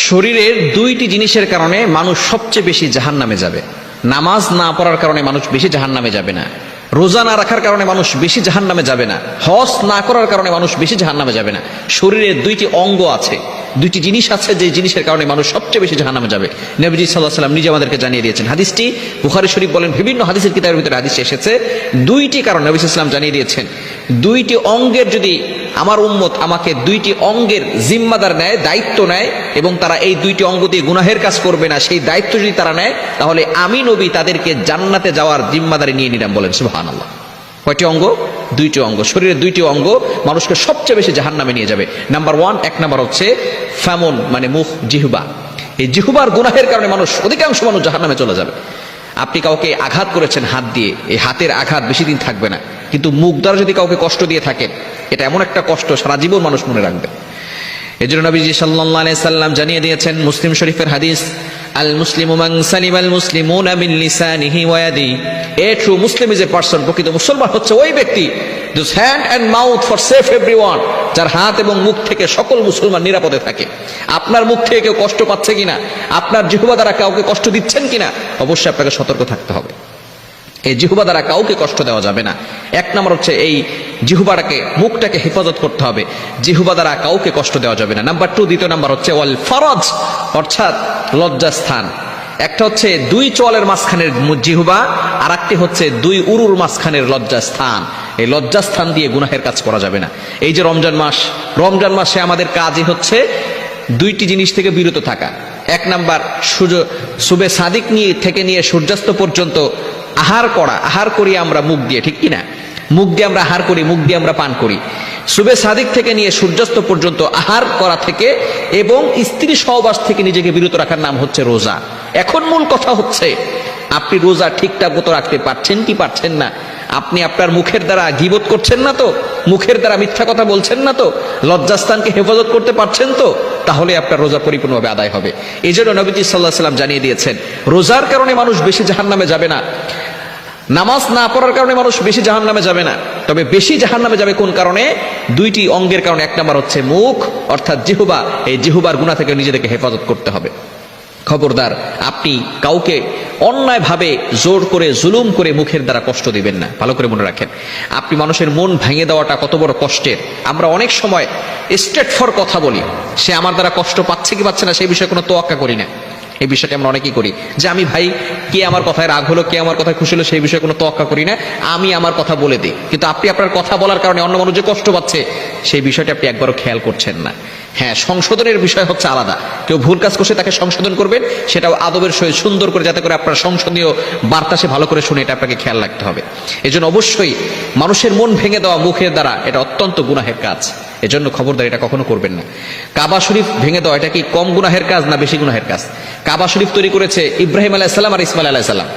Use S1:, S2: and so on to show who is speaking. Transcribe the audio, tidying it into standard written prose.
S1: শরীরের দুইটি জিনিসের কারণে মানুষ সবচেয়ে বেশি জাহান্নামে যাবে। নামাজ না পড়ার কারণে মানুষ বেশি জাহান্নামে যাবে না, রোজা না রাখার কারণে মানুষ বেশি জাহান্নামে যাবে না, হজ না করার কারণে মানুষ বেশি জাহান্নামে যাবে না। শরীরের দুইটি অঙ্গ আছে, দুইটি জিনিস আছে যে জিনিসের কারণে মানুষ সবচেয়ে বেশি জাহান্নামে যাবে। নবীজি সাল্লাল্লাহু আলাইহি ওয়াসাল্লাম নিজে আমাদেরকে জানিয়ে দিয়েছেন। হাদিসটি বুখারী শরীফ বলেন, বিভিন্ন হাদিসের কিতাবের ভিতরে হাদিস এসেছে। দুইটি কারণ নবী সাল্লাল্লাহু আলাইহি ওয়াসাল্লাম জানিয়ে দিয়েছেন। দুইটি অঙ্গের যদি আমার উম্মত আমাকে দুইটি অঙ্গের জিম্মাদার নেয়, দায়িত্ব নেয়, এবং তারা এই দুইটি অঙ্গ দিয়ে গুনাহের কাজ করবে না, সেই দায়িত্ব যদি তারা নেয়, তাহলে আমি নবী তাদেরকে জান্নাতে যাওয়ার জিম্মাদারি নিয়ে নিলাম। বলেন সুবহানাল্লাহ। কয়টি অঙ্গ? দুইটি অঙ্গ। শরীরের দুইটি অঙ্গ মানুষকে সবচেয়ে বেশি জাহান্নামে নিয়ে যাবে। নাম্বার ওয়ান, এক নাম্বার হচ্ছে ফামন, মানে মুখ, জিহ্বা। এই জিহ্বার গুনাহের কারণে মানুষ, অধিকাংশ মানুষ জাহান্নামে চলে যাবে। আপনি কাউকে আঘাত করেছেন হাত দিয়ে, এই হাতের আঘাত বেশি দিন থাকবে না, কিন্তু মুখ দ্বারা যদি কাউকে কষ্ট দিয়ে থাকেন, এটা এমন একটা কষ্ট সারা জীবন মানুষ মনে রাখবে। এই জন্য নবীজি সাল্লাল্লাহু আলাইহি সাল্লাম জানিয়ে দিয়েছেন, মুসলিম শরীফের হাদিস, আল মুসলিমু মান সালিমাল মুসলিমুনা মিন লিসানিহি ওয়া ইয়াদিহি। A true Muslim is a person, প্রকৃত মুসলমান হচ্ছে ওই ব্যক্তি, whose hand and mouth forsake everyone, যার হাত এবং মুখ থেকে সকল মুসলমান নিরাপদে থাকে। আপনার মুখ থেকে কেউ কষ্ট পাচ্ছে কিনা, আপনার জিহ্বা দ্বারা কাউকে কষ্ট দিচ্ছেন কিনা, অবশ্যই আপনাকে সতর্ক থাকতে হবে। এই জিহ্বা দ্বারা কাউকে কষ্ট দেওয়া যাবে না। এক নম্বর হচ্ছে এই জিহ্বাটাকে, মুখটাকে হেফাজত করতে হবে, জিহ্বা দ্বারা কাউকে কষ্ট দেওয়া যাবে না। নাম্বার টু, দ্বিতীয় নাম্বার হচ্ছে ওয়াল ফরজ, অর্থাৎ লজ্জাস্থান। একটা হচ্ছে দুই চোয়ালের মাঝখানের জিহ্বা, আর একটি হচ্ছে দুই উরুর মাঝখানের লজ্জাস্থান। এই লজ্জাস্থান দিয়ে গুনাহের কাজ করা যাবে না। এই যে রমজান মাস, রমজান মাসে আমাদের কাজই হচ্ছে দুইটি জিনিস থেকে বিরত থাকা। এক নাম্বার, সুবে সাদিক থেকে নিয়ে সূর্যাস্ত পর্যন্ত আহার করা। আহার করি আমরা মুখ দিয়ে, ঠিক কিনা? মুখ দিয়ে আমরা আহার করি, মুখ দিয়ে আমরা পান করি। সুবে সাদিক থেকে নিয়ে সূর্যাস্ত পর্যন্ত আহার করা থেকে এবং স্ত্রী সহবাস থেকে নিজেকে বিরত রাখার নাম হচ্ছে রোজা। এখন মূল কথা হচ্ছে, আপনি রোজা ঠিকঠাক মতো রাখতে পারছেন কি পারছেন না? আপনি আপনার মুখের দ্বারা গীবত করছেন না তো? মুখের দ্বারা মিথ্যা কথা বলছেন না তো? লজ্জাস্থানকে হেফাজত করতে পারছেন তো? তাহলে আপনার রোজা পরিপূর্ণভাবে আদায় হবে। এই জন্য নবীজি সাল্লাল্লাহু আলাইহি ওয়াসাল্লাম জানিয়ে দিয়েছেন, রোজার কারণে মানুষ বেশি জাহান্নামে যাবে না, নামাজ না পড়ার কারণে মানুষ বেশি জাহান্নামে যাবে না, তবে বেশি জাহান্নামে যাবে কোন কারণে? দুইটি অঙ্গের কারণে। এক নাম্বার হচ্ছে মুখ, অর্থাৎ জিহ্বা। এই জিহ্বার গুনাহ থেকে নিজেদেরকে হেফাজত করতে হবে। খবরদার, আপনি কাউকে অন্যায়ভাবে জোর করে, জুলুম করে মুখের দ্বারা কষ্ট দিবেন না। ভালো করে মনে রাখেন, আপনি মানুষের মন ভেঙে দেওয়াটা কত বড় কষ্টের। আমরা অনেক সময় স্ট্রেট ফর কথা বলি, সে আমার দ্বারা কষ্ট পাচ্ছে কি পাচ্ছে না সেই বিষয়ে কোনো তোয়াক্কা করি না। এই বিষয়টা আমরা অনেকেই করি, যে আমি ভাই, কে আমার কথায় রাগ হলো, কে আমার কথায় খুশি হলো, সেই বিষয়ে কোনো তোয়াক্কা করি না, আমি আমার কথা বলে দিই। কিন্তু আপনি আপনার কথা বলার কারণে অন্য মানুষ যে কষ্ট পাচ্ছে, সেই বিষয়টা আপনি একবারও খেয়াল করছেন না। হ্যাঁ, সংশোধনের বিষয় হচ্ছে আলাদা। কেউ ভুল কাজ করছে, তাকে সংশোধন করবেন, সেটাও আদবের সহিত সুন্দর করে, যাতে করে আপনার সংশোধনীয় বার্তা সে ভালো করে শুনে, এটা আপনাকে খেয়াল রাখতে হবে। এজন্য অবশ্যই মানুষের মন ভেঙে দেওয়া মুখের দ্বারা, এটা অত্যন্ত গুনাহের কাজ। এজন্য খবরদার, এটা কখনো করবেন না। কাবা শরীফ ভেঙে দেওয়া, এটা কি কম গুনাহের কাজ না বেশি গুনাহের কাজ? কাবা শরীফ তৈরি করেছে ইব্রাহিম আলাইহিস সালাম আর ইসমাইল আলাইহিস সালাম।